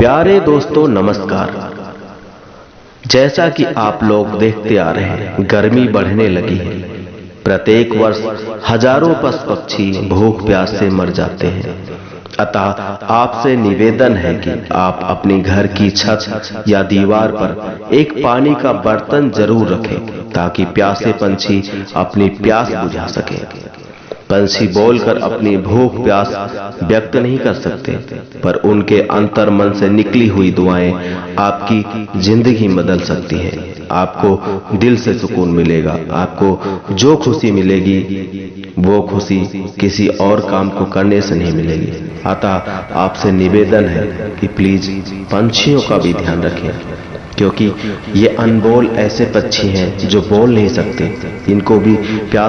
प्यारे दोस्तों नमस्कार। जैसा कि आप लोग देखते आ रहे हैं, गर्मी बढ़ने लगी है। प्रत्येक वर्ष हजारों पशु पक्षी भूख प्यास से मर जाते हैं। अतः आपसे निवेदन है कि आप अपनी घर की छत या दीवार पर एक पानी का बर्तन जरूर रखें ताकि प्यासे पंछी अपनी प्यास बुझा सकें। पंछी बोलकर अपनी भूख प्यास व्यक्त नहीं कर सकते, पर उनके अंतर मन से निकली हुई दुआएं आपकी जिंदगी बदल सकती हैं। आपको दिल से सुकून मिलेगा। आपको जो खुशी मिलेगी वो खुशी किसी और काम को करने से नहीं मिलेगी। अतः आपसे निवेदन है कि प्लीज पंछियों का भी ध्यान रखें, क्योंकि ये अनमोल ऐसे पक्षी हैं जो बोल नहीं सकते। इनको भी प्यास